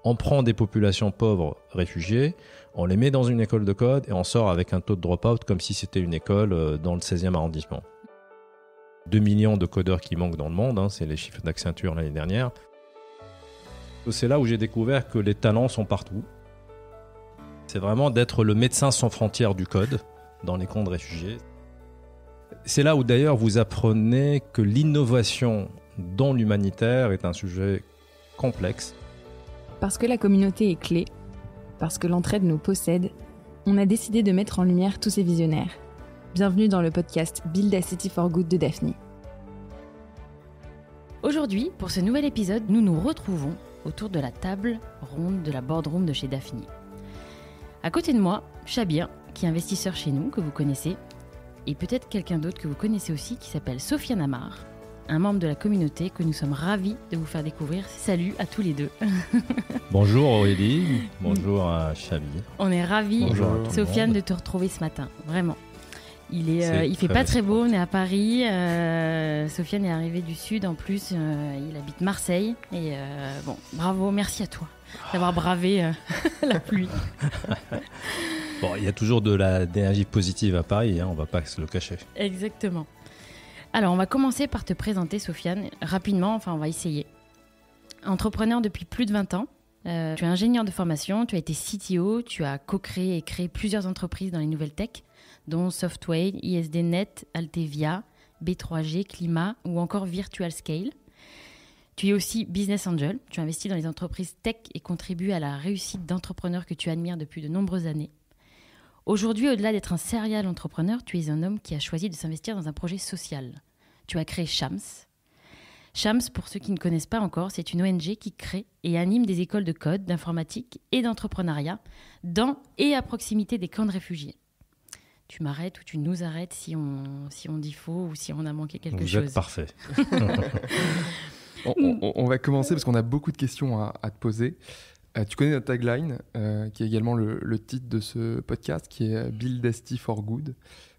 On prend des populations pauvres réfugiées, on les met dans une école de code et on sort avec un taux de drop-out comme si c'était une école dans le 16e arrondissement. 2 millions de codeurs qui manquent dans le monde, c'est les chiffres d'Accenture l'année dernière. C'est là où j'ai découvert que les talents sont partout. C'est vraiment d'être le médecin sans frontières du code dans les camps de réfugiés. C'est là où d'ailleurs vous apprenez que l'innovation dans l'humanitaire est un sujet complexe. Parce que la communauté est clé, parce que l'entraide nous possède, on a décidé de mettre en lumière tous ces visionnaires. Bienvenue dans le podcast Build a City for Good de Daphne. Aujourd'hui, pour ce nouvel épisode, nous nous retrouvons autour de la table ronde de la boardroom de chez Daphne. À côté de moi, Shabir, qui est investisseur chez nous, que vous connaissez, et peut-être quelqu'un d'autre que vous connaissez aussi, qui s'appelle Sofiane Amar, un membre de la communauté que nous sommes ravis de vous faire découvrir. Salut à tous les deux. Bonjour Aurélie, bonjour à Shabir. On est ravis, Sofiane, de te retrouver ce matin, vraiment. Il fait pas très beau, on est à Paris. Sofiane est arrivé du sud en plus, il habite Marseille. Et bravo, merci à toi d'avoir bravé la pluie. Bon, il y a toujours de l'énergie positive à Paris, on va pas se le cacher. Exactement. Alors, on va commencer par te présenter, Sofiane, rapidement, on va essayer. Entrepreneur depuis plus de 20 ans, tu es ingénieur de formation, tu as été CTO, tu as co-créé et créé plusieurs entreprises dans les nouvelles tech, dont Software, ISDNet, Altevia, B3G, Climat ou encore Virtual Scale. Tu es aussi business angel, tu investis dans les entreprises tech et contribues à la réussite d'entrepreneurs que tu admires depuis de nombreuses années. Aujourd'hui, au-delà d'être un serial entrepreneur, tu es un homme qui a choisi de s'investir dans un projet social. Tu as créé Shams. Shams, pour ceux qui ne connaissent pas encore, c'est une ONG qui crée et anime des écoles de code, d'informatique et d'entrepreneuriat dans et à proximité des camps de réfugiés. Tu m'arrêtes ou tu nous arrêtes si on dit faux ou si on a manqué quelque chose. Vous êtes parfait. On va commencer parce qu'on a beaucoup de questions à te poser. Tu connais notre tagline, qui est également le titre de ce podcast, qui est Build a City for Good.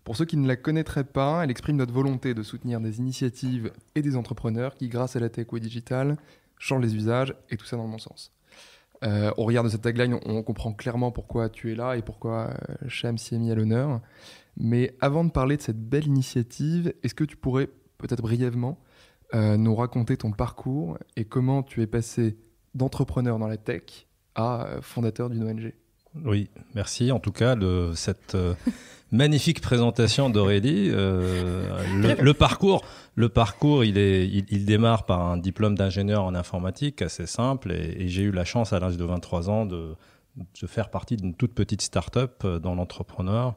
Pour ceux qui ne la connaîtraient pas, elle exprime notre volonté de soutenir des initiatives et des entrepreneurs qui, grâce à la tech ou au digital, changent les usages et tout ça dans le bon sens. Au regard de cette tagline, on comprend clairement pourquoi tu es là et pourquoi Shams s'y est mis à l'honneur. Mais avant de parler de cette belle initiative, est-ce que tu pourrais peut-être brièvement nous raconter ton parcours et comment tu es passé d'entrepreneur dans la tech à fondateur d'une ONG? Oui, merci en tout cas de cette magnifique présentation d'Aurélie. Le parcours, il démarre par un diplôme d'ingénieur en informatique assez simple et j'ai eu la chance à l'âge de 23 ans de faire partie d'une toute petite start-up dans l'entrepreneur.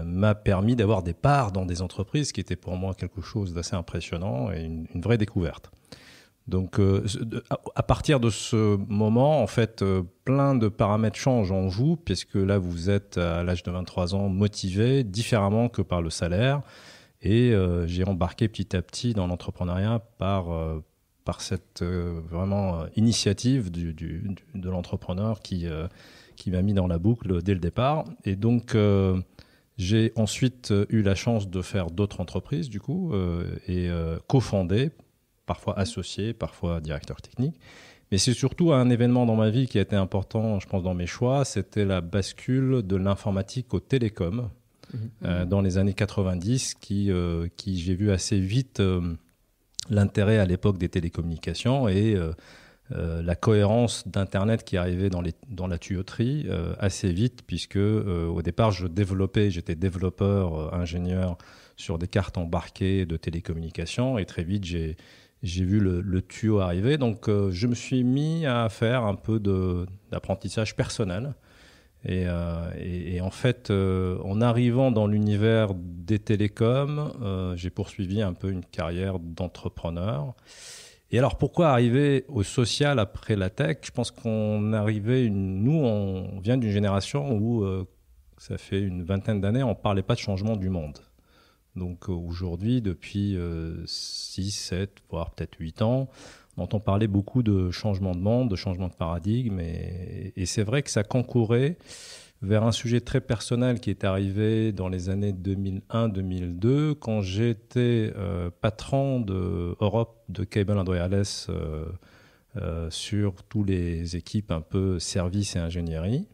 M'a permis d'avoir des parts dans des entreprises, qui était pour moi quelque chose d'assez impressionnant et une vraie découverte. Donc, à partir de ce moment, en fait, plein de paramètres changent en vous, puisque là, vous êtes à l'âge de 23 ans motivé différemment que par le salaire. Et j'ai embarqué petit à petit dans l'entrepreneuriat par cette vraiment initiative de l'entrepreneur qui m'a mis dans la boucle dès le départ. Et donc, j'ai ensuite eu la chance de faire d'autres entreprises, du coup, et cofonder, parfois associé, parfois directeur technique. Mais c'est surtout un événement dans ma vie qui a été important, je pense, dans mes choix. C'était la bascule de l'informatique au télécom dans les années 90, qui j'ai vu assez vite l'intérêt à l'époque des télécommunications et la cohérence d'Internet qui arrivait dans la tuyauterie assez vite, puisque au départ, j'étais développeur, ingénieur sur des cartes embarquées de télécommunications, et très vite, j'ai vu le tuyau arriver. Donc, je me suis mis à faire un peu d'apprentissage personnel. Et en fait, en arrivant dans l'univers des télécoms, j'ai poursuivi un peu une carrière d'entrepreneur. Et alors, pourquoi arriver au social après la tech? Je pense on vient d'une génération où ça fait une vingtaine d'années, on ne parlait pas de changement du monde. Donc aujourd'hui, depuis 6, 7, voire peut-être 8 ans, on entend parler beaucoup de changement de monde, de changement de paradigme. Et c'est vrai que ça concourait vers un sujet très personnel qui est arrivé dans les années 2001-2002, quand j'étais patron de Europe de Cable and Wireless sur toutes les équipes un peu services et ingénierie.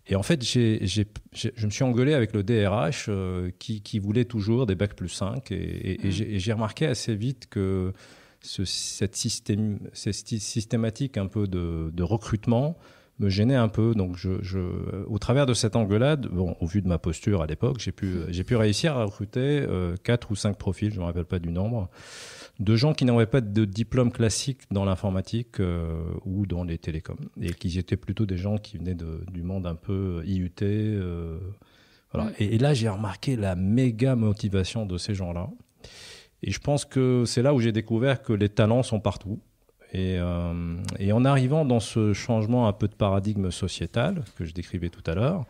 Et en fait, je me suis engueulé avec le DRH qui voulait toujours des bac plus 5. Et j'ai remarqué assez vite que cette systématique un peu de recrutement me gênait un peu. Donc, au travers de cette engueulade, au vu de ma posture à l'époque, j'ai pu réussir à recruter 4 ou 5 profils, je ne me rappelle pas du nombre, de gens qui n'avaient pas de diplôme classique dans l'informatique ou dans les télécoms, et qui étaient plutôt des gens qui venaient du monde un peu IUT. Voilà. Et là, j'ai remarqué la méga motivation de ces gens-là. Et je pense que c'est là où j'ai découvert que les talents sont partout. Et en arrivant dans ce changement un peu de paradigme sociétal que je décrivais tout à l'heure,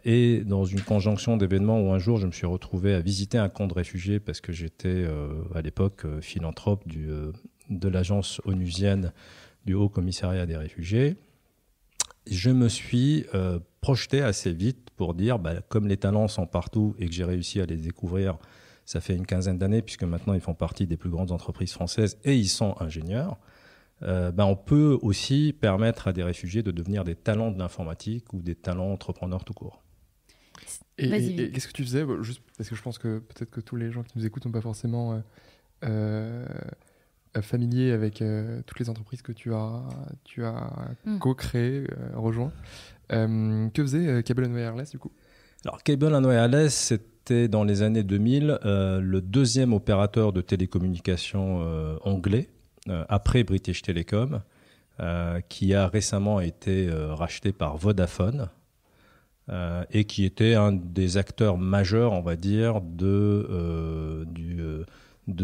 et dans une conjonction d'événements où un jour je me suis retrouvé à visiter un camp de réfugiés parce que j'étais à l'époque philanthrope de l'agence onusienne du Haut Commissariat des réfugiés, je me suis projeté assez vite pour dire, comme les talents sont partout et que j'ai réussi à les découvrir, ça fait une quinzaine d'années puisque maintenant ils font partie des plus grandes entreprises françaises et ils sont ingénieurs. On peut aussi permettre à des réfugiés de devenir des talents de l'informatique ou des talents entrepreneurs tout court. Et qu'est-ce que tu faisais, juste parce que je pense que peut-être que tous les gens qui nous écoutent n'ont pas forcément familier avec toutes les entreprises que tu as co-créées, rejoint. Que faisait Cable & Wireless du coup ? Alors Cable & Wireless, c'était dans les années 2000 le deuxième opérateur de télécommunications anglais, après British Telecom, qui a récemment été racheté par Vodafone et qui était un des acteurs majeurs, on va dire, de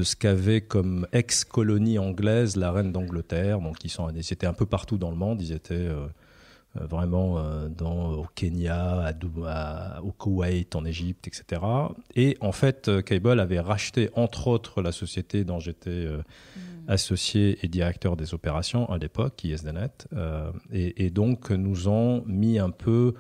ce qu'avait comme ex-colonie anglaise la reine d'Angleterre. Donc ils étaient un peu partout dans le monde, ils étaient vraiment au Kenya, au Koweït, en Égypte, etc. Et en fait, Cable avait racheté entre autres la société dont j'étais associé et directeur des opérations à l'époque, ISDNet, et donc nous ont mis un peu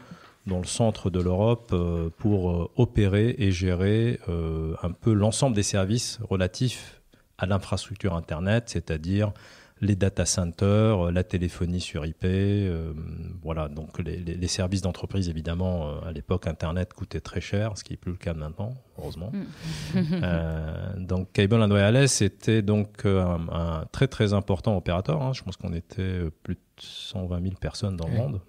dans le centre de l'Europe pour opérer et gérer un peu l'ensemble des services relatifs à l'infrastructure Internet, c'est-à-dire les data centers, la téléphonie sur IP, voilà. Donc les services d'entreprise, évidemment, à l'époque, Internet coûtait très cher, ce qui n'est plus le cas maintenant, heureusement. Donc Cable & Wireless était donc un très très important opérateur, hein. Je pense qu'on était plus de 120 000 personnes dans le monde.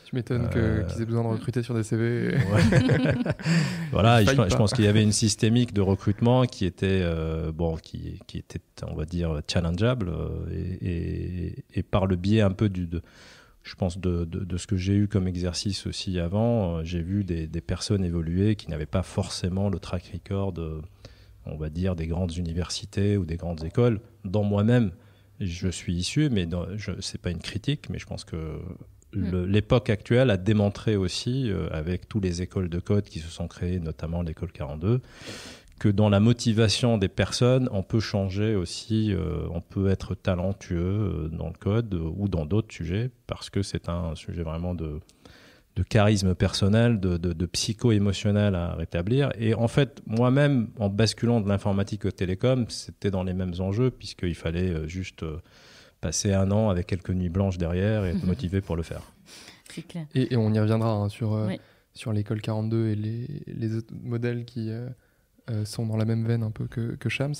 Tu m'étonnes qu'ils aient besoin de recruter sur des CV. Ouais. Voilà, je pense qu'il y avait une systémique de recrutement qui était, qui était, on va dire, challengeable et par le biais un peu je pense de ce que j'ai eu comme exercice aussi avant, j'ai vu des personnes évoluer qui n'avaient pas forcément le track record, on va dire, des grandes universités ou des grandes écoles. Dans moi-même, je suis issu, mais c'est pas une critique, mais je pense que l'époque actuelle a démontré aussi, avec toutes les écoles de code qui se sont créées, notamment l'école 42, que dans la motivation des personnes, on peut changer aussi, on peut être talentueux dans le code ou dans d'autres sujets, parce que c'est un sujet vraiment de charisme personnel, de psycho-émotionnel à rétablir. Et en fait, moi-même, en basculant de l'informatique au télécom, c'était dans les mêmes enjeux, puisqu'il fallait juste passer un an avec quelques nuits blanches derrière et être motivé pour le faire. C'est clair. Et on y reviendra sur l'école 42 et les autres modèles qui sont dans la même veine un peu que Shams.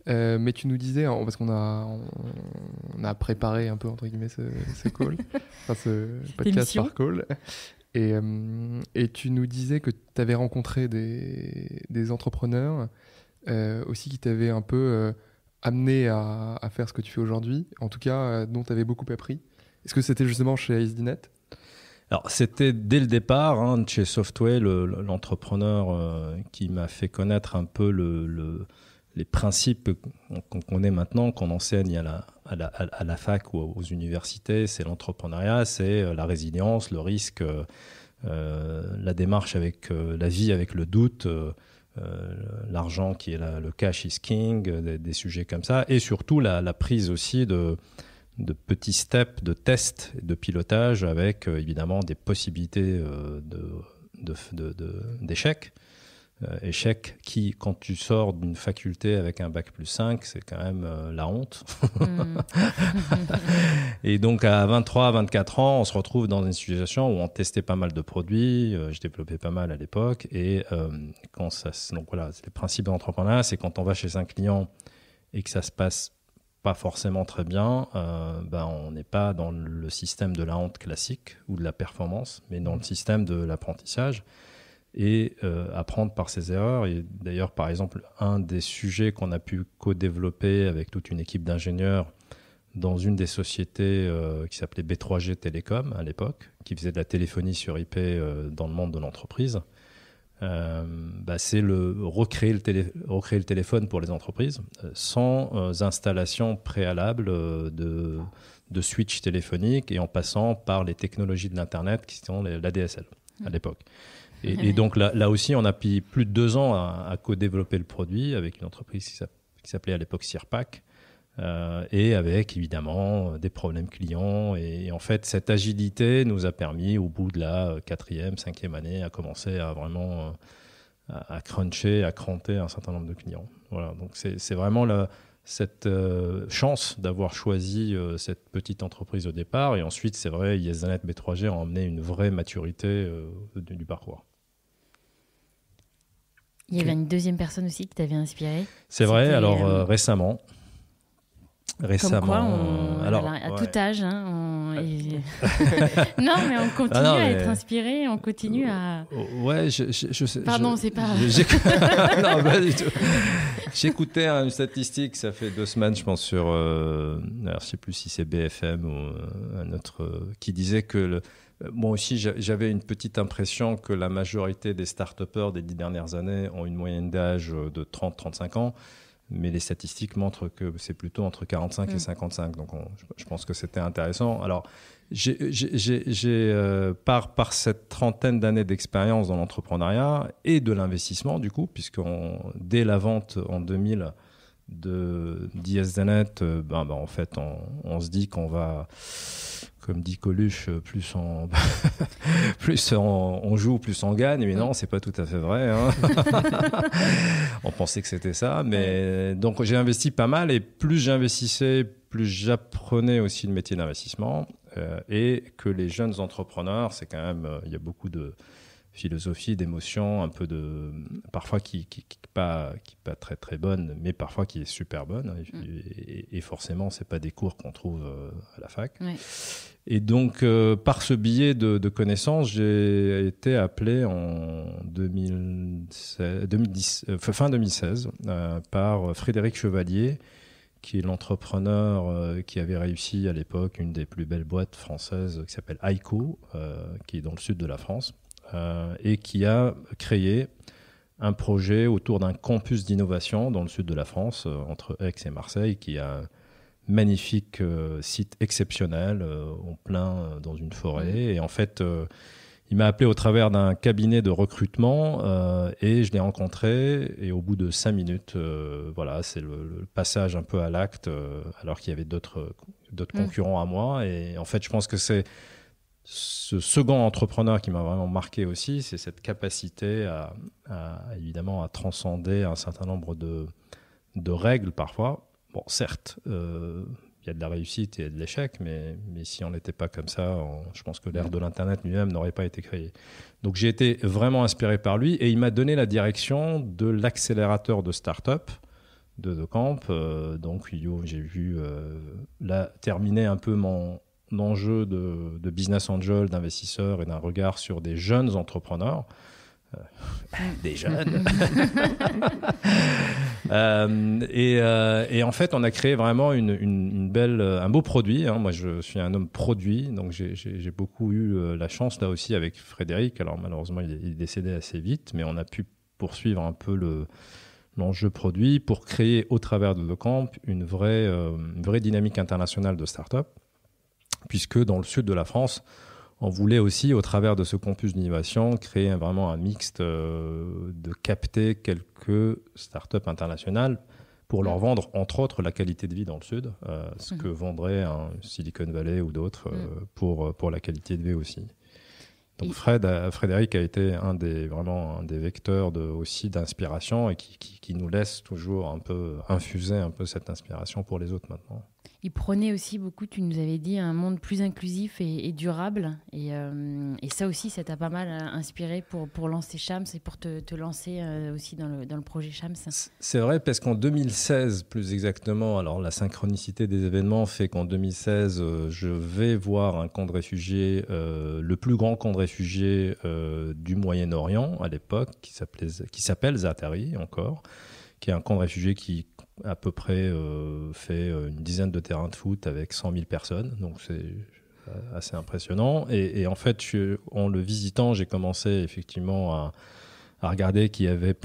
Mais tu nous disais, parce qu'on a préparé un peu, entre guillemets, ce call, enfin ce podcast par call, et tu nous disais que tu avais rencontré des entrepreneurs aussi qui t'avaient un peu amené à faire ce que tu fais aujourd'hui, en tout cas dont tu avais beaucoup appris. Est-ce que c'était justement chez ISDNet ? Alors, c'était dès le départ, chez Softway, l'entrepreneur qui m'a fait connaître un peu les principes qu'on connaît maintenant, qu'on enseigne à la fac ou aux universités. C'est l'entrepreneuriat, c'est la résilience, le risque, la démarche avec la vie avec le doute, l'argent qui est le cash is king, des sujets comme ça, et surtout la prise aussi de petits steps de tests, de pilotage avec évidemment des possibilités d'échecs, échec qui, quand tu sors d'une faculté avec un bac plus 5, c'est quand même la honte. Et donc à 23, 24 ans, on se retrouve dans une situation où on testait pas mal de produits, je développais pas mal à l'époque, et donc voilà, c'est le principe de l'entrepreneuriat, c'est quand on va chez un client et que ça se passe pas forcément très bien, on n'est pas dans le système de la honte classique ou de la performance, mais dans le système de l'apprentissage et apprendre par ses erreurs. Et d'ailleurs, par exemple, un des sujets qu'on a pu co-développer avec toute une équipe d'ingénieurs dans une des sociétés qui s'appelait B3G Télécom à l'époque, qui faisait de la téléphonie sur IP dans le monde de l'entreprise, c'est recréer le téléphone pour les entreprises sans installation préalable de switch téléphonique et en passant par les technologies de l'Internet qui sont l'ADSL à l'époque. Et donc là aussi, on a pris plus de 2 ans à co-développer le produit avec une entreprise qui s'appelait à l'époque Sirpac, et avec évidemment des problèmes clients. Et en fait, cette agilité nous a permis, au bout de la 4e, 5e année, à commencer à vraiment à cruncher, à cranter un certain nombre de clients. Voilà, donc c'est vraiment cette chance d'avoir choisi cette petite entreprise au départ. Et ensuite, c'est vrai, YesDaNet B3G ont emmené une vraie maturité du parcours. Il y avait une deuxième personne aussi qui t'avait inspiré. C'est vrai, alors récemment. Comme quoi, à tout âge, non, mais on continue à être inspiré, on continue à... Ouais, je sais... Pardon, c'est pas... Non, pas du tout. J'écoutais une statistique, ça fait 2 semaines, je pense, sur... alors, je sais plus si c'est BFM ou un autre, qui disait que... Moi aussi, j'avais une petite impression que la majorité des start-upers des 10 dernières années ont une moyenne d'âge de 30-35 ans. Mais les statistiques montrent que c'est plutôt entre 45 et 55. Donc, je pense que c'était intéressant. Alors, par cette trentaine d'années d'expérience dans l'entrepreneuriat et de l'investissement, du coup, puisque dès la vente en 2000 d'YesDaNet, en fait, on se dit qu'on va... Comme dit Coluche, plus on joue, plus on gagne. Mais non, c'est pas tout à fait vrai. Hein. On pensait que c'était ça. Mais donc, j'ai investi pas mal. Et plus j'investissais, plus j'apprenais aussi le métier d'investissement. Et que les jeunes entrepreneurs, c'est quand même... Il y a beaucoup de philosophie, d'émotion, un peu de... Parfois qui pas très très bonne, mais parfois qui est super bonne. Et forcément, c'est pas des cours qu'on trouve à la fac. Ouais. Et donc, par ce biais de connaissances, j'ai été appelé en fin 2016 par Frédéric Chevalier, qui est l'entrepreneur qui avait réussi à l'époque une des plus belles boîtes françaises qui s'appelle Aiko, qui est dans le sud de la France, et qui a créé un projet autour d'un campus d'innovation dans le sud de la France, entre Aix et Marseille, qui a un magnifique site exceptionnel, en plein dans une forêt. Et en fait, il m'a appelé au travers d'un cabinet de recrutement et je l'ai rencontré. Et au bout de 5 minutes, c'est le passage un peu à l'acte, alors qu'il y avait d'autres concurrents à moi. Et en fait, je pense que c'est ce second entrepreneur qui m'a vraiment marqué aussi, c'est cette capacité évidemment à transcender un certain nombre de règles parfois. Bon, certes, il y a de la réussite et de l'échec, mais si on n'était pas comme ça, je pense que l'ère de l'Internet lui-même n'aurait pas été créée. Donc j'ai été vraiment inspiré par lui et il m'a donné la direction de l'accélérateur de start-up de The Camp. Donc j'ai vu terminer un peu mon enjeu de business angel, d'investisseur et d'un regard sur des jeunes entrepreneurs. Des jeunes. Et en fait, on a créé vraiment un beau produit. Hein. Moi, je suis un homme produit, donc j'ai beaucoup eu la chance là aussi avec Frédéric. Alors malheureusement, il est décédé assez vite, mais on a pu poursuivre un peu l'enjeu produit pour créer au travers de The Camp une vraie dynamique internationale de start-up, puisque dans le sud de la France, on voulait aussi, au travers de ce campus d'innovation, créer vraiment un mixte de capter quelques startups internationales pour leur vendre, entre autres, la qualité de vie dans le Sud, ce que vendrait un Silicon Valley ou d'autres pour la qualité de vie aussi. Donc Frédéric a été vraiment un des vecteurs aussi d'inspiration et qui nous laisse toujours un peu infuser un peu cette inspiration pour les autres maintenant. Il prônait aussi beaucoup, tu nous avais dit, un monde plus inclusif et durable. Et ça aussi, ça t'a pas mal inspiré pour lancer Shams et pour te lancer aussi dans le projet Shams. C'est vrai, parce qu'en 2016, plus exactement, alors la synchronicité des événements fait qu'en 2016, je vais voir un camp de réfugiés, le plus grand camp de réfugiés du Moyen-Orient à l'époque, qui s'appelle Zaatari encore, qui est un camp de réfugiés qui à peu près fait une dizaine de terrains de foot avec 100 000 personnes, donc c'est assez impressionnant. Et en fait, en le visitant, j'ai commencé effectivement à regarder qu'il y avait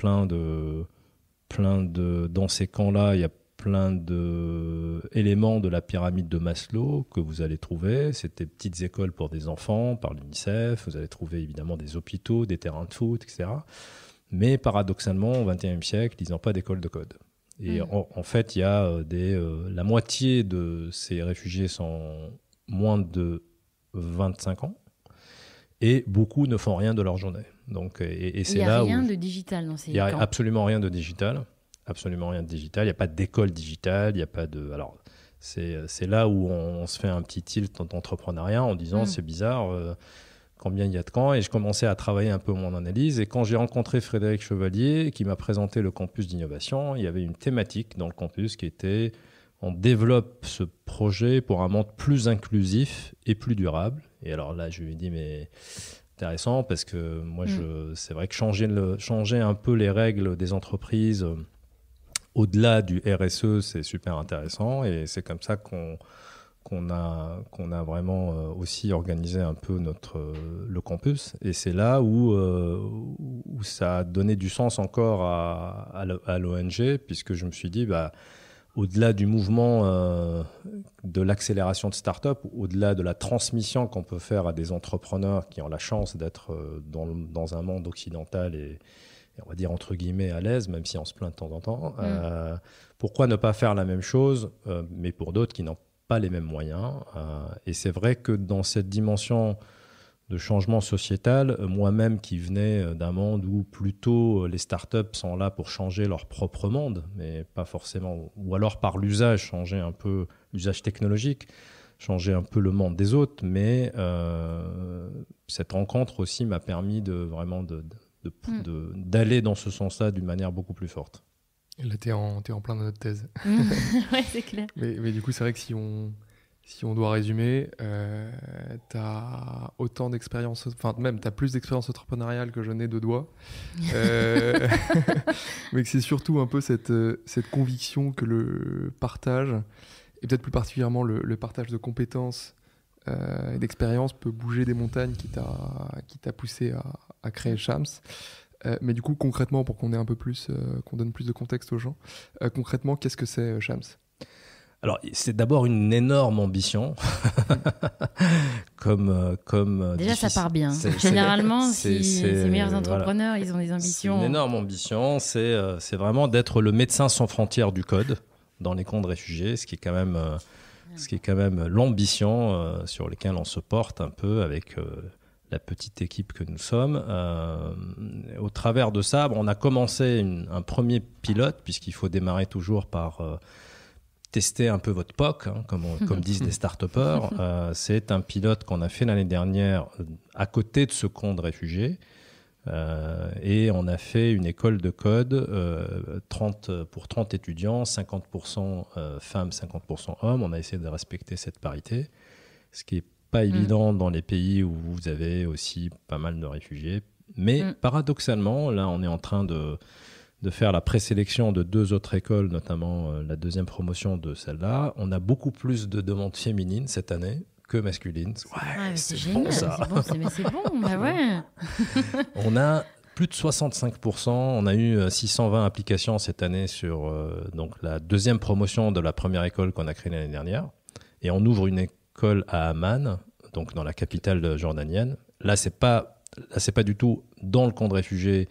dans ces camps-là, il y a plein d'éléments de la pyramide de Maslow que vous allez trouver. C'est des petites écoles pour des enfants par l'UNICEF, vous allez trouver évidemment des hôpitaux, des terrains de foot, etc. Mais paradoxalement, au XXIe siècle, ils n'ont pas d'école de code. Et en fait, il y a la moitié de ces réfugiés sont moins de 25 ans et beaucoup ne font rien de leur journée. Donc, et c'est là où il n'y a rien de digital dans ces camps. Il n'y a absolument rien de digital. Absolument rien de digital. Il n'y a pas d'école digitale. Il n'y a pas de. Alors, c'est là où on se fait un petit tilt d'entrepreneuriat en disant c'est bizarre. Combien il y a de camps, et je commençais à travailler un peu mon analyse. Et quand j'ai rencontré Frédéric Chevalier, qui m'a présenté le campus d'innovation, il y avait une thématique dans le campus qui était on développe ce projet pour un monde plus inclusif et plus durable. Et alors là, je lui ai dit, mais intéressant, parce que moi, c'est vrai que changer un peu les règles des entreprises au-delà du RSE, c'est super intéressant. Et c'est comme ça qu'on a vraiment aussi organisé un peu le campus. Et c'est là où ça a donné du sens encore à l'ONG, puisque je me suis dit, au-delà du mouvement de l'accélération de start-up, au-delà de la transmission qu'on peut faire à des entrepreneurs qui ont la chance d'être dans un monde occidental et on va dire entre guillemets à l'aise, même si on se plaint de temps en temps, pourquoi ne pas faire la même chose, mais pour d'autres qui n'ont pas les mêmes moyens. Et c'est vrai que dans cette dimension de changement sociétal, moi-même qui venais d'un monde où plutôt les startups sont là pour changer leur propre monde, mais pas forcément, ou alors par l'usage, changer un peu l'usage technologique, changer un peu le monde des autres, mais cette rencontre aussi m'a permis d'aller dans ce sens-là d'une manière beaucoup plus forte. Et là, t'es en plein dans notre thèse. Ouais, c'est clair. Mais du coup, c'est vrai que si on doit résumer, t'as autant d'expérience, enfin même t'as plus d'expérience entrepreneuriale que je n'ai de doigts. Mais que c'est surtout un peu cette conviction que le partage, et peut-être plus particulièrement le partage de compétences et d'expériences peut bouger des montagnes qui t'a poussé à créer Shams. Mais du coup, concrètement, pour qu'on ait un peu plus, qu'on donne plus de contexte aux gens, concrètement, qu'est-ce que c'est Shams ? Alors, c'est d'abord une énorme ambition. comme déjà, ça part bien. Généralement, ces meilleurs entrepreneurs, ils ont des ambitions. C'est une énorme ambition. C'est vraiment d'être le médecin sans frontières du code dans les camps de réfugiés, ce qui est quand même l'ambition sur laquelle on se porte un peu avec la petite équipe que nous sommes. Au travers de ça, on a commencé un premier pilote, puisqu'il faut démarrer toujours par tester un peu votre POC, comme disent les start-upers. C'est un pilote qu'on a fait l'année dernière à côté de ce camp de réfugiés. Et on a fait une école de code pour 30 étudiants, 50% femmes, 50% hommes. On a essayé de respecter cette parité, ce qui n'est pas évident dans les pays où vous avez aussi pas mal de réfugiés. Mais paradoxalement, là, on est en train de faire la présélection de 2 autres écoles, notamment la deuxième promotion de celle-là. On a beaucoup plus de demandes féminines cette année que masculines. Ouais, c'est génial, bon, ça. C'est bon, bah ouais. On a plus de 65%. On a eu 620 applications cette année sur donc la deuxième promotion de la première école qu'on a créée l'année dernière. Et on ouvre une école à Amman, donc dans la capitale jordanienne. Là, c'est pas du tout dans le camp de réfugiés,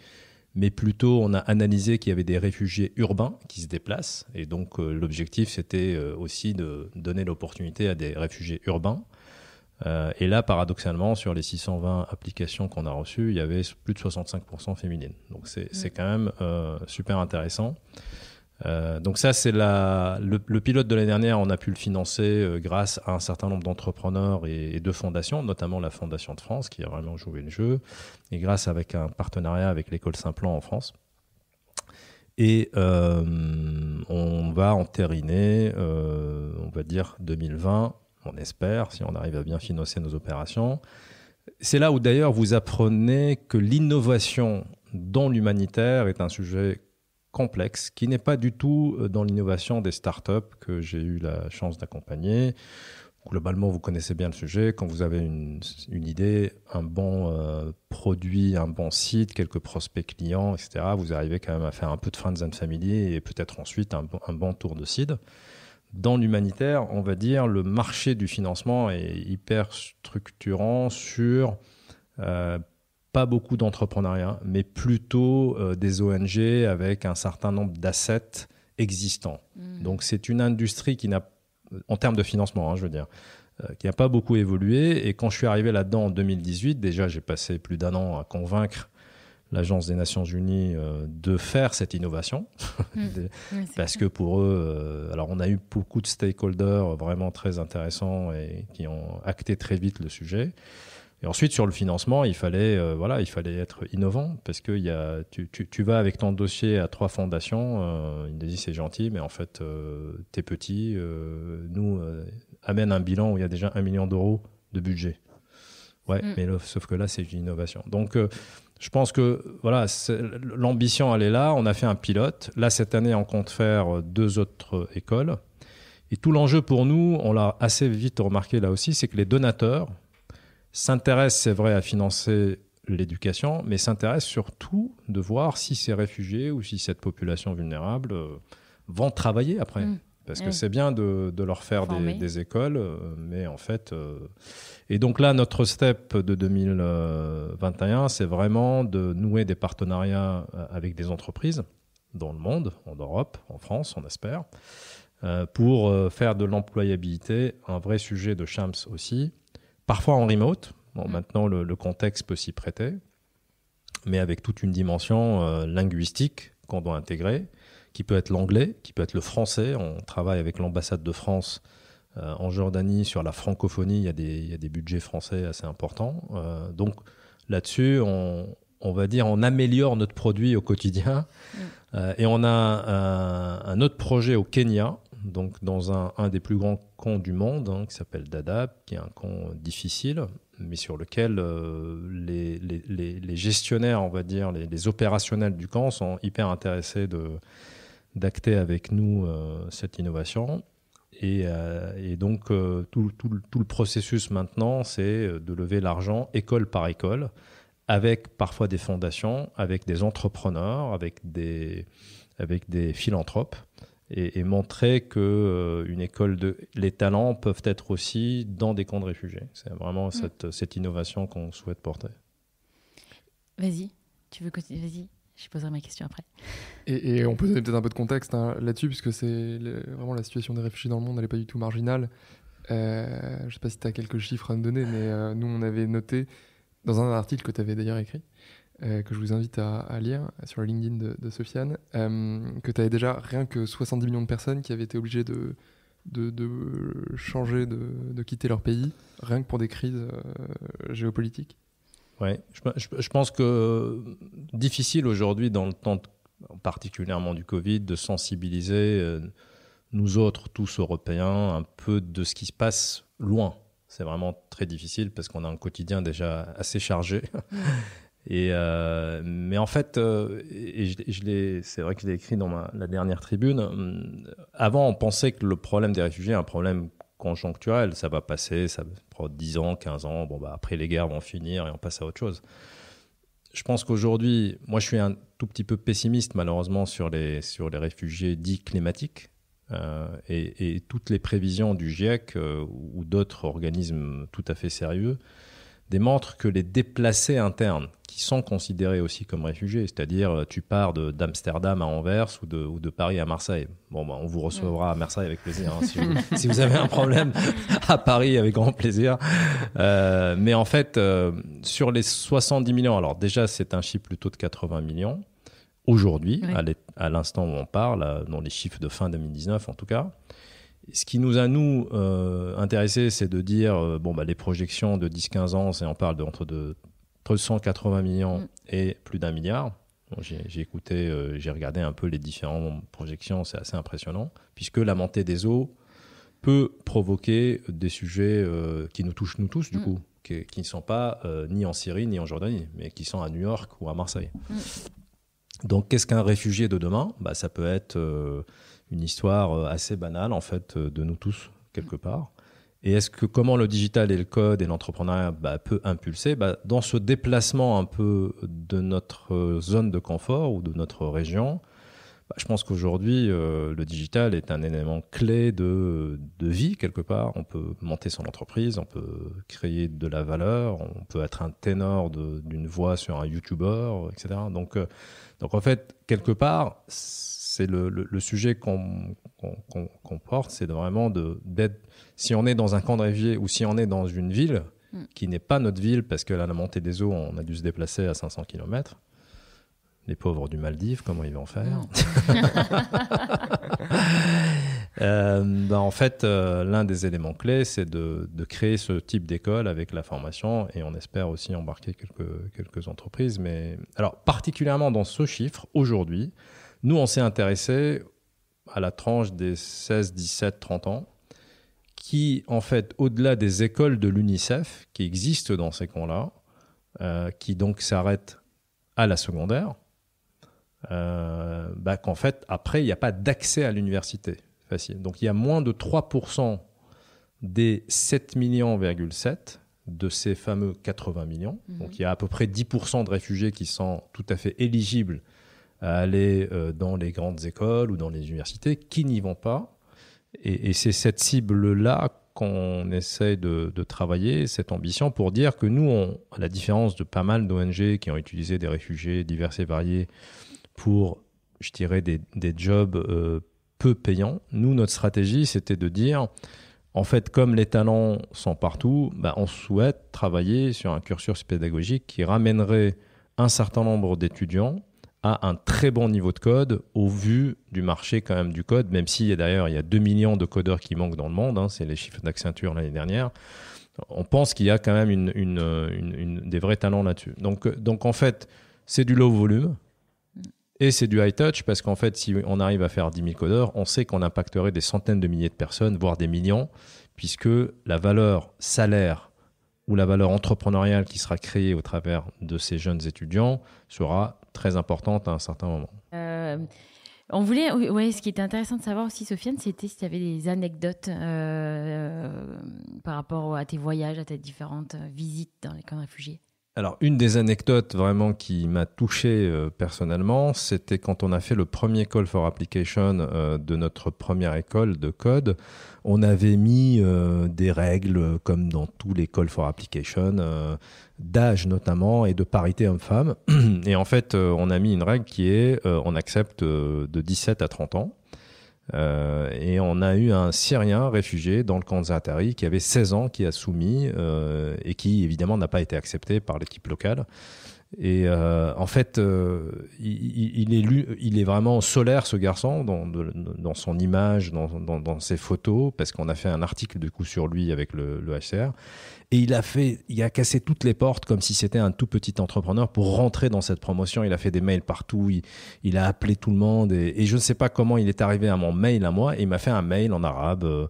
mais plutôt on a analysé qu'il y avait des réfugiés urbains qui se déplacent. Et donc l'objectif, c'était aussi de donner l'opportunité à des réfugiés urbains. Et là, paradoxalement, sur les 620 applications qu'on a reçues, il y avait plus de 65% féminines. Donc c'est quand même super intéressant. Donc ça, c'est le pilote de l'année dernière. On a pu le financer grâce à un certain nombre d'entrepreneurs et de fondations, notamment la Fondation de France, qui a vraiment joué le jeu, et grâce avec un partenariat avec l'école Saint-Plan en France. Et on va entériner, on va dire 2020, on espère, si on arrive à bien financer nos opérations. C'est là où d'ailleurs vous apprenez que l'innovation dans l'humanitaire est un sujet complexe, qui n'est pas du tout dans l'innovation des startups que j'ai eu la chance d'accompagner. Globalement, vous connaissez bien le sujet. Quand vous avez une idée, un bon produit, un bon site, quelques prospects clients, etc., vous arrivez quand même à faire un peu de friends and family et peut-être ensuite un bon tour de seed. Dans l'humanitaire, on va dire, le marché du financement est hyper structurant sur pas beaucoup d'entrepreneuriat, mais plutôt des ONG avec un certain nombre d'assets existants. Donc c'est une industrie qui n'a, en termes de financement, je veux dire, qui n'a pas beaucoup évolué. Et quand je suis arrivé là-dedans en 2018, déjà j'ai passé plus d'1 an à convaincre l'Agence des Nations Unies de faire cette innovation. Parce que pour eux, alors on a eu beaucoup de stakeholders vraiment très intéressants et qui ont acté très vite le sujet. Et ensuite, sur le financement, il fallait être innovant parce que tu vas avec ton dossier à 3 fondations, ils te disent c'est gentil, mais en fait, t'es petit, nous, amène un bilan où il y a déjà 1 million d'euros de budget. Ouais, mais sauf que là, c'est une innovation. Donc, je pense que l'ambition, elle est là. On a fait un pilote. Là, cette année, on compte faire 2 autres écoles. Et tout l'enjeu pour nous, on l'a assez vite remarqué là aussi, c'est que les donateurs s'intéressent, c'est vrai, à financer l'éducation, mais s'intéressent surtout de voir si ces réfugiés ou si cette population vulnérable vont travailler après. Parce que c'est bien de leur faire des écoles, mais en fait... Et donc là, notre step de 2021, c'est vraiment de nouer des partenariats avec des entreprises dans le monde, en Europe, en France, on espère, pour faire de l'employabilité un vrai sujet de Shams aussi. Parfois en remote, maintenant le contexte peut s'y prêter, mais avec toute une dimension linguistique qu'on doit intégrer, qui peut être l'anglais, qui peut être le français. On travaille avec l'ambassade de France en Jordanie sur la francophonie, il y a des budgets français assez importants. Donc là-dessus, on va dire, on améliore notre produit au quotidien. Et on a un autre projet au Kenya, donc dans un des plus grands camps du monde, qui s'appelle Dadaab, qui est un camp difficile, mais sur lequel les gestionnaires, on va dire, les opérationnels du camp sont hyper intéressés d'acter avec nous cette innovation. Et donc, tout le processus maintenant, c'est de lever l'argent école par école, avec parfois des fondations, avec des entrepreneurs, avec des philanthropes, et montrer que les talents peuvent être aussi dans des camps de réfugiés. C'est vraiment cette innovation qu'on souhaite porter. Vas-y, tu veux continuer ? Vas-y, je poserai ma question après. Et on peut donner peut-être un peu de contexte là-dessus, puisque vraiment la situation des réfugiés dans le monde, elle n'est pas du tout marginale. Je ne sais pas si tu as quelques chiffres à me donner, mais nous, on avait noté, dans un article que tu avais d'ailleurs écrit, que je vous invite à lire sur le LinkedIn de Sofiane, que tu avais déjà rien que 70 millions de personnes qui avaient été obligées de changer, de quitter leur pays, rien que pour des crises géopolitiques. Oui, je pense que difficile aujourd'hui, dans le temps particulièrement du Covid, de sensibiliser nous autres, tous Européens, un peu de ce qui se passe loin. C'est vraiment très difficile parce qu'on a un quotidien déjà assez chargé. Mais en fait, c'est vrai que je l'ai écrit dans la dernière tribune, avant on pensait que le problème des réfugiés est un problème conjoncturel, ça va passer, ça prend 10 ans, 15 ans, après les guerres vont finir et on passe à autre chose. Je pense qu'aujourd'hui, moi je suis un tout petit peu pessimiste malheureusement sur les réfugiés dits climatiques, et toutes les prévisions du GIEC ou d'autres organismes tout à fait sérieux démontrent que les déplacés internes, qui sont considérés aussi comme réfugiés, c'est-à-dire tu pars d'Amsterdam à Anvers ou de Paris à Marseille. On vous recevra à Marseille avec plaisir. Si vous avez un problème à Paris, avec grand plaisir. Mais en fait, sur les 70 millions, alors déjà c'est un chiffre plutôt de 80 millions, aujourd'hui, à l'instant où on parle, dans les chiffres de fin 2019 en tout cas. Ce qui nous a, intéressés, c'est de dire, les projections de 10-15 ans, on parle entre 180 millions et plus d'1 milliard. J'ai écouté, j'ai regardé un peu les différentes projections, c'est assez impressionnant, puisque la montée des eaux peut provoquer des sujets qui nous touchent nous tous, du coup, qui ne sont pas ni en Syrie ni en Jordanie, mais qui sont à New York ou à Marseille. Donc, qu'est-ce qu'un réfugié de demain ? Ça peut être une histoire assez banale, en fait, de nous tous, quelque part. Et comment le digital et le code et l'entrepreneuriat peut impulser dans ce déplacement un peu de notre zone de confort ou de notre région, je pense qu'aujourd'hui, le digital est un élément clé de vie, quelque part. On peut monter son entreprise, on peut créer de la valeur, on peut être un ténor d'une voix sur un YouTuber, etc. Donc en fait, quelque part, c'est le sujet qu'on porte, c'est vraiment d'être, si on est dans un camp de réfugiés ou si on est dans une ville qui n'est pas notre ville, parce que la montée des eaux, on a dû se déplacer à 500 km. Les pauvres du Maldives, comment ils vont faire En fait, l'un des éléments clés, c'est de créer ce type d'école avec la formation, et on espère aussi embarquer quelques entreprises. Mais alors, particulièrement dans ce chiffre, aujourd'hui, nous, on s'est intéressé à la tranche des 16, 17, 30 ans, qui, en fait, au-delà des écoles de l'UNICEF qui existent dans ces camps-là, qui donc s'arrêtent à la secondaire, qu'en fait, après, il n'y a pas d'accès à l'université facile. Donc, il y a moins de 3% des 7,7 millions de ces fameux 80 millions. Donc, il y a à peu près 10% de réfugiés qui sont tout à fait éligibles à aller dans les grandes écoles ou dans les universités, qui n'y vont pas. Et c'est cette cible-là qu'on essaie de travailler, cette ambition, pour dire que nous, à la différence de pas mal d'ONG qui ont utilisé des réfugiés divers et variés pour, je dirais, des jobs peu payants, nous, notre stratégie, c'était de dire, en fait, comme les talents sont partout, on souhaite travailler sur un cursus pédagogique qui ramènerait un certain nombre d'étudiants à un très bon niveau de code au vu du marché quand même du code, même si d'ailleurs il y a 2 millions de codeurs qui manquent dans le monde, c'est les chiffres d'Accenture l'année dernière. On pense qu'il y a quand même des vrais talents là-dessus. Donc en fait, c'est du low volume et c'est du high touch, parce qu'en fait, si on arrive à faire 10 000 codeurs, on sait qu'on impacterait des centaines de milliers de personnes, voire des millions, puisque la valeur salaire ou la valeur entrepreneuriale qui sera créée au travers de ces jeunes étudiants sera très importante à un certain moment. On voulait, ce qui était intéressant de savoir aussi, Sofiane, c'était si tu avais des anecdotes par rapport à tes voyages, à tes différentes visites dans les camps de réfugiés. Alors, une des anecdotes vraiment qui m'a touché personnellement, c'était quand on a fait le premier Call for Application de notre première école de code. On avait mis des règles, comme dans tous les Call for Application, d'âge notamment et de parité homme-femme. Et en fait, on a mis une règle qui est on accepte de 17 à 30 ans. Et on a eu un Syrien réfugié dans le camp de Zaatari qui avait 16 ans, qui a soumis et qui évidemment n'a pas été accepté par l'équipe locale. Et en fait, il est vraiment solaire, ce garçon, dans son image, dans ses photos, parce qu'on a fait un article du coup sur lui avec le HCR. Et il a cassé toutes les portes comme si c'était un tout petit entrepreneur pour rentrer dans cette promotion. Il a fait des mails partout, il a appelé tout le monde. Et je ne sais pas comment il est arrivé à mon mail à moi. Et il m'a fait un mail en arabe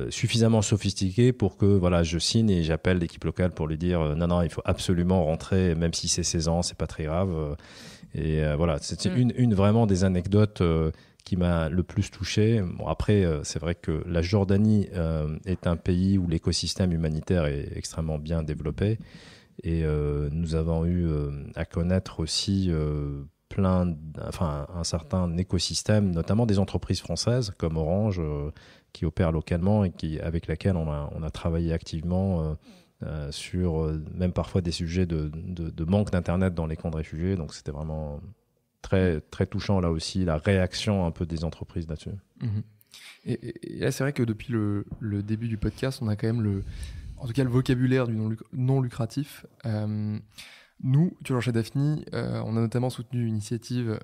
suffisamment sophistiqué pour que je signe et j'appelle l'équipe locale pour lui dire non, il faut absolument rentrer, même si c'est 16 ans, c'est pas très grave. Et voilà, c'était une vraiment des anecdotes qui m'a le plus touché. Bon, après, c'est vrai que la Jordanie est un pays où l'écosystème humanitaire est extrêmement bien développé. Et nous avons eu à connaître aussi un certain écosystème, notamment des entreprises françaises comme Orange, qui opèrent localement et avec laquelle on a travaillé activement sur même parfois des sujets de manque d'Internet dans les camps de réfugiés. Donc c'était vraiment très, très touchant là aussi, la réaction un peu des entreprises là-dessus. Et là, c'est vrai que depuis le début du podcast, on a quand même en tout cas le vocabulaire du non lucratif. Nous, toujours chez Daphni, on a notamment soutenu une initiative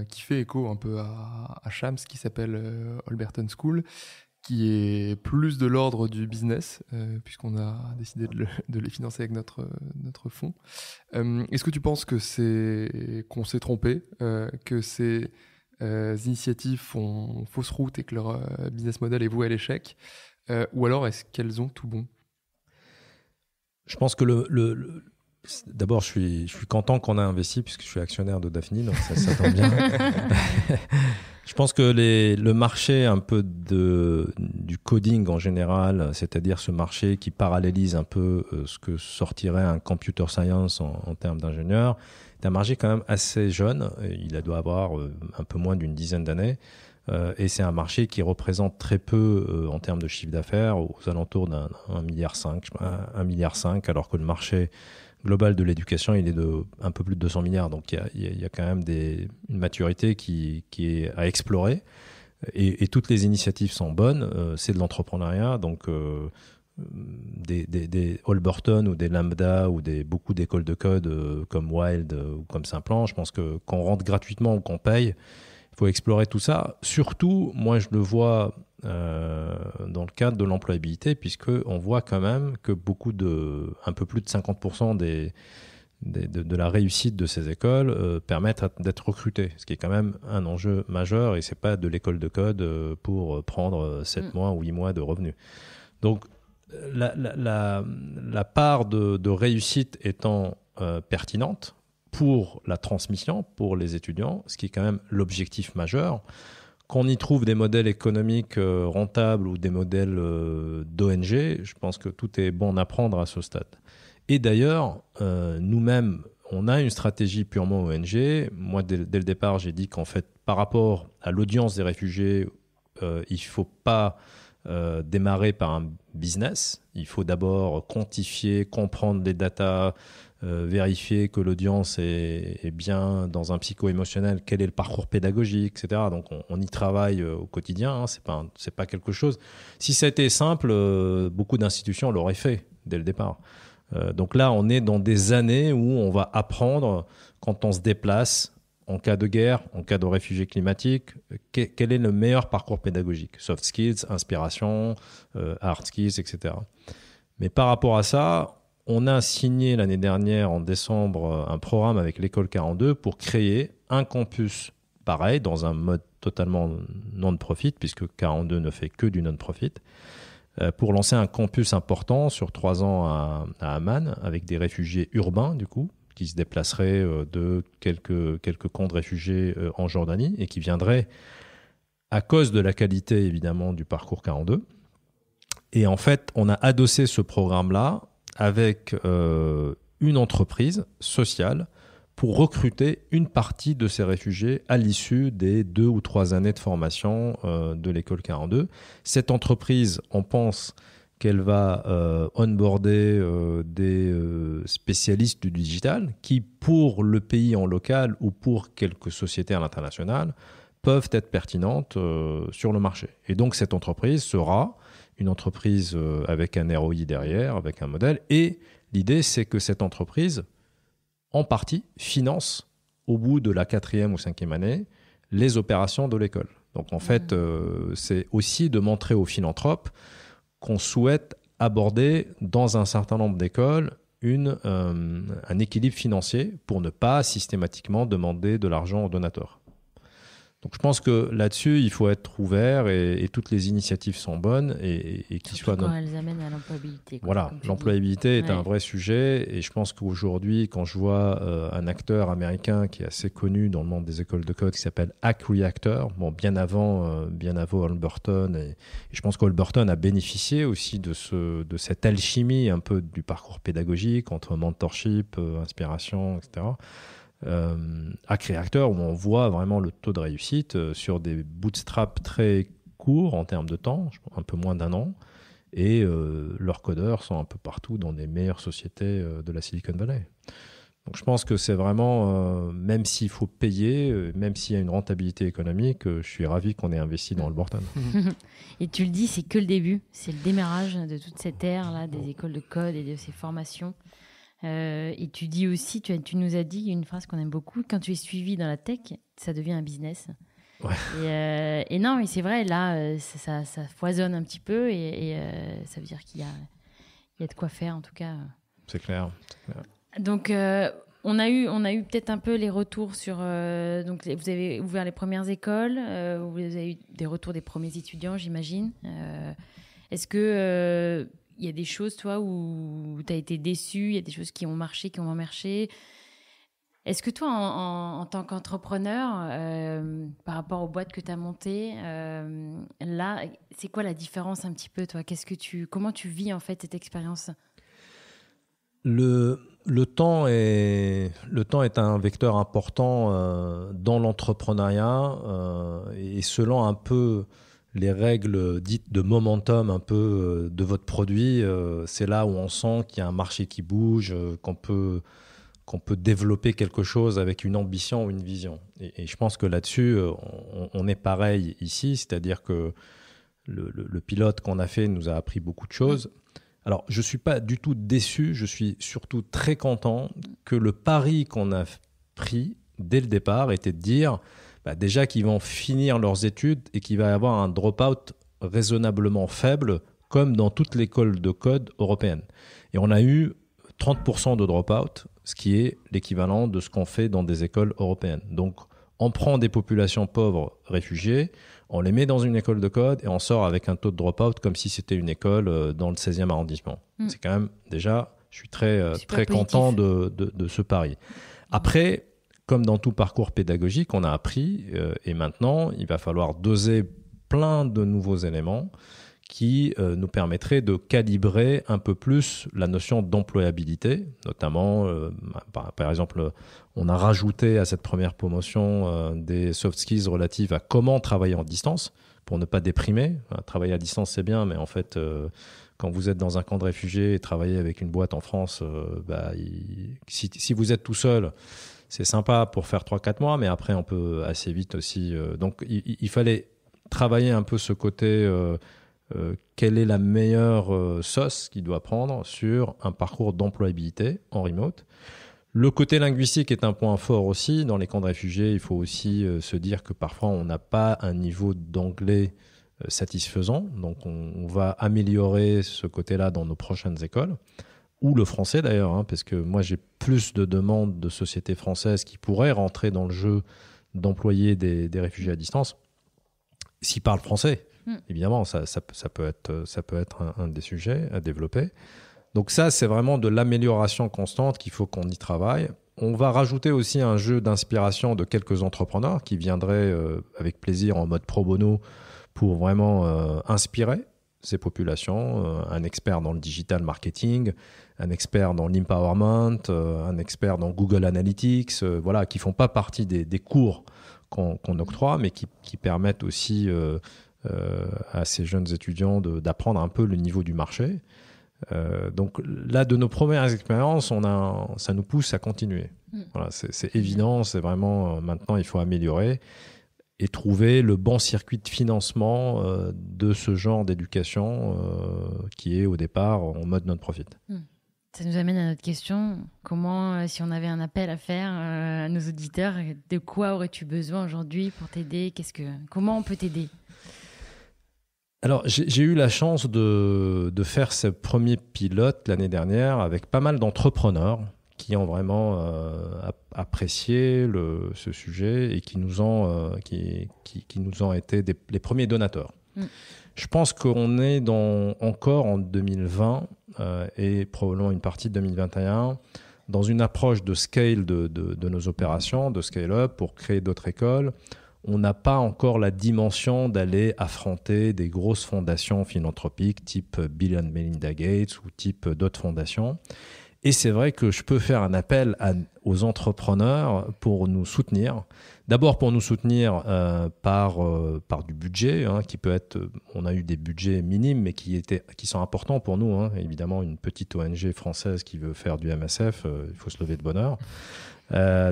qui fait écho un peu à Shams, qui s'appelle Holberton School, qui est plus de l'ordre du business, puisqu'on a décidé de les financer avec notre fonds. Est-ce que tu penses qu'on s'est trompé, que ces initiatives font fausse route et que leur business model est voué à l'échec, ou alors est-ce qu'elles ont tout bon? Je pense que d'abord, je suis content qu'on ait investi puisque je suis actionnaire de Daphni, donc ça tombe bien. Je pense que le marché un peu du coding en général, c'est-à-dire ce marché qui parallélise un peu ce que sortirait un computer science en termes d'ingénieur, est un marché quand même assez jeune. Il doit avoir un peu moins d'une dizaine d'années. Et c'est un marché qui représente très peu en termes de chiffre d'affaires, aux alentours d'un 1,5 milliard, 1,5 milliard, alors que le marché global de l'éducation, il est de un peu plus de 200 milliards. Donc il y a quand même une maturité qui est à explorer. Et toutes les initiatives sont bonnes. C'est de l'entrepreneuriat. Donc des Holberton ou des Lambda ou beaucoup d'écoles de code comme Wild ou comme Simplan, je pense que qu'on rentre gratuitement ou qu'on paye, il faut explorer tout ça. Surtout, moi, je le vois dans le cadre de l'employabilité, puisqu'on voit quand même que un peu plus de 50% de la réussite de ces écoles permettent d'être recrutés, ce qui est quand même un enjeu majeur, et ce n'est pas de l'école de code pour prendre 7 mois ou 8 mois de revenus. Donc, la part de réussite étant pertinente pour la transmission, pour les étudiants, ce qui est quand même l'objectif majeur. Qu'on y trouve des modèles économiques rentables ou des modèles d'ONG, je pense que tout est bon à prendre à ce stade. Et d'ailleurs, nous-mêmes, on a une stratégie purement ONG. Moi, dès le départ, j'ai dit qu'en fait, par rapport à l'audience des réfugiés, il ne faut pas démarrer par un business. Il faut d'abord quantifier, comprendre les datas, vérifier que l'audience est bien dans un psycho-émotionnel, quel est le parcours pédagogique, etc. Donc on y travaille au quotidien, hein, c'est pas quelque chose. Si ça a été simple, beaucoup d'institutions l'auraient fait dès le départ. Donc là, on est dans des années où on va apprendre, quand on se déplace, en cas de guerre, en cas de réfugiés climatiques, quel est le meilleur parcours pédagogique? Soft skills, inspiration, hard skills, etc. Mais par rapport à ça, on a signé l'année dernière, en décembre, un programme avec l'école 42 pour créer un campus pareil, dans un mode totalement non-profit, puisque 42 ne fait que du non-profit, pour lancer un campus important sur 3 ans à Amman, avec des réfugiés urbains, du coup, qui se déplaceraient de quelques camps de réfugiés en Jordanie et qui viendraient à cause de la qualité, évidemment, du parcours 42. Et en fait, on a adossé ce programme-là avec une entreprise sociale pour recruter une partie de ces réfugiés à l'issue des 2 ou 3 années de formation de l'école 42. Cette entreprise, on pense qu'elle va onboarder des spécialistes du digital qui, pour le pays en local ou pour quelques sociétés à l'international, peuvent être pertinentes sur le marché. Et donc, cette entreprise sera une entreprise avec un ROI derrière, avec un modèle. Et l'idée, c'est que cette entreprise, en partie, finance, au bout de la 4e ou 5e année, les opérations de l'école. Donc, en fait, c'est aussi de montrer aux philanthropes qu'on souhaite aborder dans un certain nombre d'écoles un équilibre financier pour ne pas systématiquement demander de l'argent aux donateurs. Donc je pense que là-dessus, il faut être ouvert et toutes les initiatives sont bonnes et qu'ils soient... Quand elles amènent à l'employabilité. Voilà, l'employabilité est un vrai sujet et je pense qu'aujourd'hui, quand je vois un acteur américain qui est assez connu dans le monde des écoles de code qui s'appelle Hack Reactor, bon, bien avant Holberton, et je pense qu'Holberton a bénéficié aussi de cette alchimie un peu du parcours pédagogique entre mentorship, inspiration, etc. Hack Reactor, où on voit vraiment le taux de réussite sur des bootstraps très courts en termes de temps, un peu moins d'1 an, Et leurs codeurs sont un peu partout dans les meilleures sociétés de la Silicon Valley. Donc je pense que c'est vraiment, même s'il faut payer, même s'il y a une rentabilité économique, je suis ravi qu'on ait investi dans Alborton. Et tu le dis, c'est que le début, c'est le démarrage de toute cette ère-là, des écoles de code et de ces formations. Et tu dis aussi, tu nous as dit une phrase qu'on aime beaucoup, quand tu es suivi dans la tech, ça devient un business. Ouais. Et non, mais c'est vrai, là, ça foisonne un petit peu et ça veut dire qu'il y a de quoi faire, en tout cas. C'est clair. Donc, on a eu peut-être un peu les retours sur... donc, vous avez ouvert les premières écoles, vous avez eu des retours des premiers étudiants, j'imagine. Est-ce que il y a des choses, toi, où tu as été déçu, il y a des choses qui ont marché, qui ont moins marché? Est-ce que toi, en tant qu'entrepreneur, par rapport aux boîtes que tu as montées, là, c'est quoi la différence un petit peu, toi? Comment tu vis, en fait, cette expérience? Le temps est un vecteur important dans l'entrepreneuriat et selon un peu les règles dites de momentum un peu de votre produit, c'est là où on sent qu'il y a un marché qui bouge, qu'on peut développer quelque chose avec une ambition ou une vision. Et je pense que là-dessus, on est pareil ici, c'est-à-dire que le pilote qu'on a fait nous a appris beaucoup de choses. Alors, je ne suis pas du tout déçu, je suis surtout très content que le pari qu'on a pris dès le départ était de dire déjà qu'ils vont finir leurs études et qu'il va y avoir un drop-out raisonnablement faible, comme dans toute l'école de code européenne. Et on a eu 30% de drop-out, ce qui est l'équivalent de ce qu'on fait dans des écoles européennes. Donc, on prend des populations pauvres réfugiées, on les met dans une école de code et on sort avec un taux de drop-out comme si c'était une école dans le 16e arrondissement. C'est quand même, déjà, je suis très content de ce pari. Après, comme dans tout parcours pédagogique, on a appris et maintenant, il va falloir doser plein de nouveaux éléments qui nous permettraient de calibrer un peu plus la notion d'employabilité, notamment, par exemple, on a rajouté à cette première promotion des soft skills relatives à comment travailler en distance pour ne pas déprimer. Travailler à distance, c'est bien, mais en fait, quand vous êtes dans un camp de réfugiés et travailler avec une boîte en France, si vous êtes tout seul, c'est sympa pour faire 3-4 mois, mais après, on peut assez vite aussi. Donc, il fallait travailler un peu ce côté... quelle est la meilleure sauce qu'il doit prendre sur un parcours d'employabilité en remote. Le côté linguistique est un point fort aussi. Dans les camps de réfugiés, il faut aussi se dire que parfois, on n'a pas un niveau d'anglais satisfaisant. Donc, on va améliorer ce côté-là dans nos prochaines écoles. Ou le français d'ailleurs, parce que moi, j'ai plus de demandes de sociétés françaises qui pourraient rentrer dans le jeu d'employer des réfugiés à distance s'ils parlent français. Évidemment, ça peut être un des sujets à développer. Donc ça, c'est vraiment de l'amélioration constante qu'il faut qu'on y travaille. On va rajouter aussi un jeu d'inspiration de quelques entrepreneurs qui viendraient avec plaisir en mode pro bono pour vraiment inspirer ces populations. Un expert dans le digital marketing, un expert dans l'empowerment, un expert dans Google Analytics, qui ne font pas partie des cours qu'on octroie, mais qui permettent aussi... à ces jeunes étudiants d'apprendre un peu le niveau du marché. Donc là, de nos premières expériences, ça nous pousse à continuer. Voilà, c'est évident, c'est vraiment maintenant il faut améliorer et trouver le bon circuit de financement de ce genre d'éducation qui est au départ en mode non-profit. Ça nous amène à notre question. Comment, si on avait un appel à faire à nos auditeurs, de quoi aurais-tu besoin aujourd'hui pour t'aider? Comment on peut t'aider? Alors, j'ai eu la chance de faire ce premier pilote l'année dernière avec pas mal d'entrepreneurs qui ont vraiment apprécié ce sujet et qui nous ont été les premiers donateurs. Je pense qu'on est encore en 2020 et probablement une partie de 2021 dans une approche de scale de nos opérations, de scale-up pour créer d'autres écoles. On n'a pas encore la dimension d'aller affronter des grosses fondations philanthropiques type Bill and Melinda Gates ou type d'autres fondations. Et c'est vrai que je peux faire un appel aux entrepreneurs pour nous soutenir. D'abord pour nous soutenir par du budget, hein, qui peut être. On a eu des budgets minimes, mais qui sont importants pour nous. Hein. Évidemment, une petite ONG française qui veut faire du MSF, il faut se lever de bonne heure.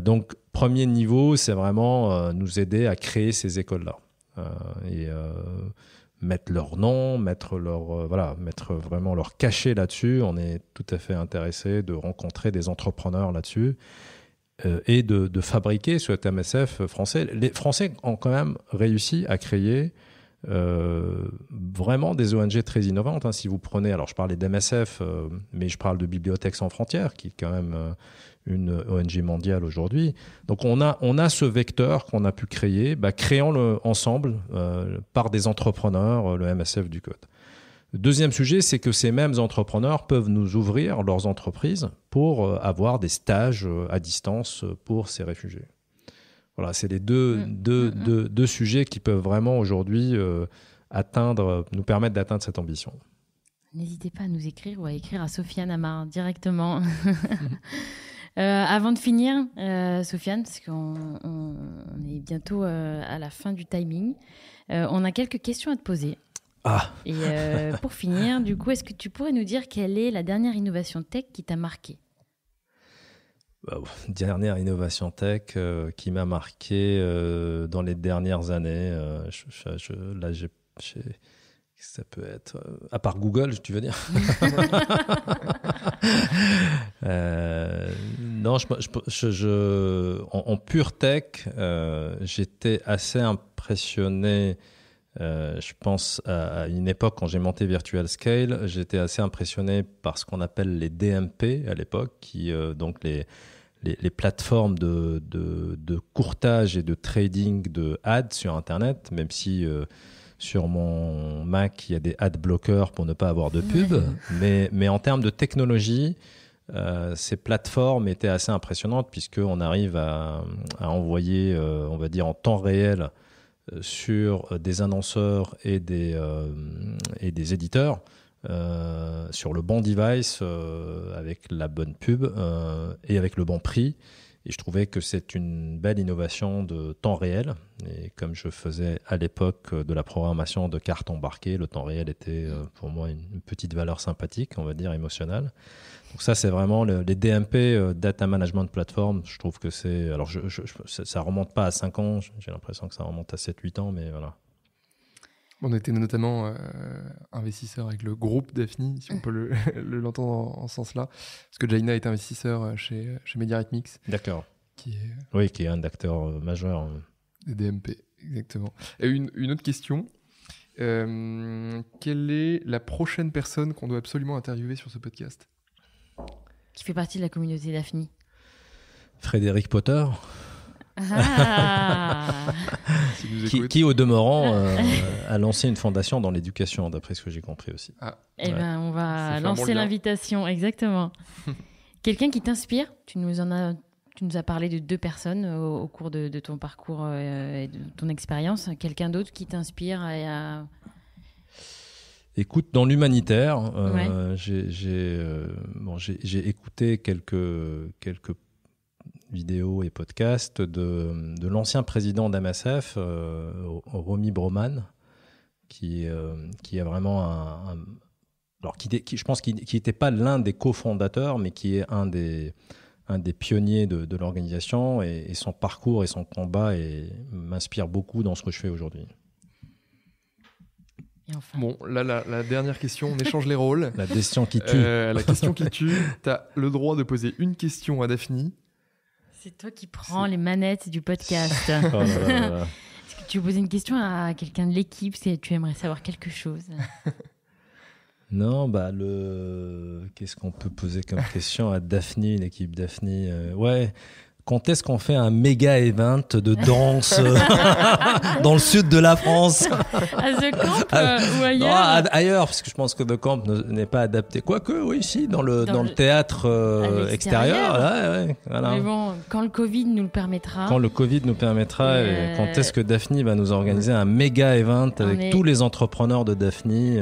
Donc, premier niveau, c'est vraiment nous aider à créer ces écoles-là. Mettre leur nom, mettre vraiment leur cachet là-dessus. On est tout à fait intéressé de rencontrer des entrepreneurs là-dessus et de fabriquer ce MSF français. Les Français ont quand même réussi à créer vraiment des ONG très innovantes. Hein. Si vous prenez, alors je parlais d'MSF, mais je parle de Bibliothèques sans frontières, qui est quand même une ONG mondiale aujourd'hui. Donc on a ce vecteur qu'on a pu créer, créons-le ensemble par des entrepreneurs, le MSF du Code. Le deuxième sujet, c'est que ces mêmes entrepreneurs peuvent nous ouvrir leurs entreprises pour avoir des stages à distance pour ces réfugiés. Voilà, c'est les deux sujets qui peuvent vraiment aujourd'hui nous permettre d'atteindre cette ambition. N'hésitez pas à nous écrire ou à écrire à Sofiane Amar directement. Avant de finir, Sofiane, parce qu'on est bientôt à la fin du timing, on a quelques questions à te poser. Ah. Et pour finir, du coup, est-ce que tu pourrais nous dire quelle est la dernière innovation tech qui t'a marqué ? Dernière innovation tech qui m'a marqué dans les dernières années. Ça peut être à part Google, tu veux dire? Non, en pure tech, j'étais assez impressionné. Je pense à une époque quand j'ai monté Virtual Scale, j'étais assez impressionné par ce qu'on appelle les DMP à l'époque, qui donc les plateformes de courtage et de trading de ads sur Internet, même si sur mon Mac, il y a des ad bloqueurs pour ne pas avoir de pub. Mais en termes de technologie, ces plateformes étaient assez impressionnantes puisqu'on arrive à envoyer, on va dire, en temps réel sur des annonceurs et des éditeurs sur le bon device avec la bonne pub et avec le bon prix. Et je trouvais que c'est une belle innovation de temps réel. Et comme je faisais à l'époque de la programmation de cartes embarquées, le temps réel était pour moi une petite valeur sympathique, on va dire émotionnelle. Donc ça, c'est vraiment les DMP, Data Management Platform. Je trouve que c'est... Alors, ça remonte pas à 5 ans. J'ai l'impression que ça remonte à 7-8 ans, mais voilà. On était notamment investisseur avec le groupe Daphni, si on peut l'entendre en ce sens-là. Parce que Jaina est investisseur chez Mediarhythmics. D'accord. Qui est... qui est un acteur majeur. Des DMP, exactement. Et une autre question. Quelle est la prochaine personne qu'on doit absolument interviewer sur ce podcast ? Qui fait partie de la communauté Daphni. Frédéric Potter. Ah. qui au demeurant a lancé une fondation dans l'éducation, d'après ce que j'ai compris aussi. Eh ben, on va lancer l'invitation, exactement. Quelqu'un qui t'inspire, tu nous as parlé de 2 personnes au cours de ton parcours et de ton expérience. Quelqu'un d'autre qui t'inspire Écoute, dans l'humanitaire, j'ai écouté quelques vidéos et podcasts de l'ancien président d'MSF, Romy Broman, qui a vraiment alors je pense qu'il n'était pas l'un des cofondateurs, mais qui est un des pionniers de l'organisation, et son parcours et son combat m'inspirent beaucoup dans ce que je fais aujourd'hui. Enfin. Bon, là, la dernière question, on échange les rôles. La question qui tue. La question qui tue. Tu as le droit de poser une question à Daphni. C'est toi qui prends les manettes du podcast. Oh là là. Est-ce que tu veux poser une question à quelqu'un de l'équipe si tu aimerais savoir quelque chose? Non, qu'est-ce qu'on peut poser comme question à Daphni, l'équipe Daphni? quand est-ce qu'on fait un méga event de danse dans le sud de la France? À The Camp ou ailleurs? Non, ailleurs, parce que je pense que The Camp n'est pas adapté. Quoique, oui, si, dans le théâtre extérieur. Ouais, voilà. Mais bon, quand le Covid nous le permettra. Quand le Covid nous permettra, et quand est-ce que Daphni va nous organiser un méga event avec tous les entrepreneurs de Daphni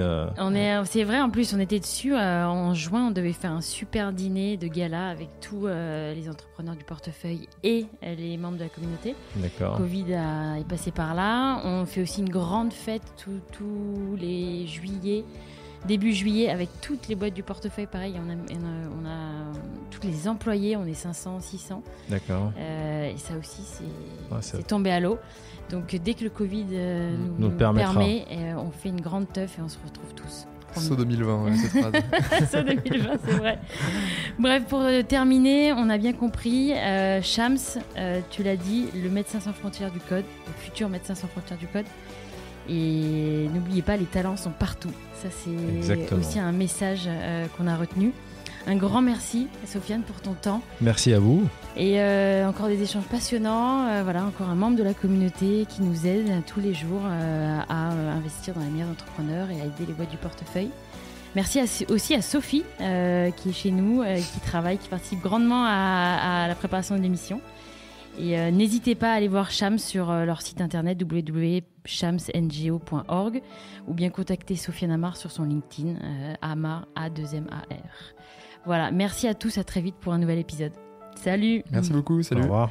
C'est vrai, en plus, on était dessus. En juin, on devait faire un super dîner de gala avec tous les entrepreneurs du portefeuille et les membres de la communauté. D'accord. Covid est passé par là. On fait aussi une grande fête tous les juillet, début juillet, avec toutes les boîtes du portefeuille. Pareil, on a tous les employés, on est 500, 600. D'accord. Et ça aussi, c'est tombé à l'eau. Donc dès que le Covid nous permet, on fait une grande teuf et on se retrouve tous. Saut 2020, cette phrase. Saut 2020, c'est vrai. Bref, pour terminer, on a bien compris. Shams, tu l'as dit, le médecin sans frontières du code, le futur médecin sans frontières du code. Et n'oubliez pas, les talents sont partout. Ça, c'est aussi un message qu'on a retenu. Un grand merci, Sofiane, pour ton temps. Merci à vous. Et encore des échanges passionnants. Voilà, encore un membre de la communauté qui nous aide tous les jours à investir dans les meilleurs entrepreneurs et à aider les boîtes du portefeuille. Merci aussi à Sophie qui est chez nous, qui travaille, qui participe grandement à la préparation de l'émission. Et n'hésitez pas à aller voir Shams sur leur site internet www.shamsngo.org ou bien contacter Sofiane Amar sur son LinkedIn, Amar, A2MAR. Voilà, merci à tous, à très vite pour un nouvel épisode. Salut! Merci beaucoup, salut! Au revoir.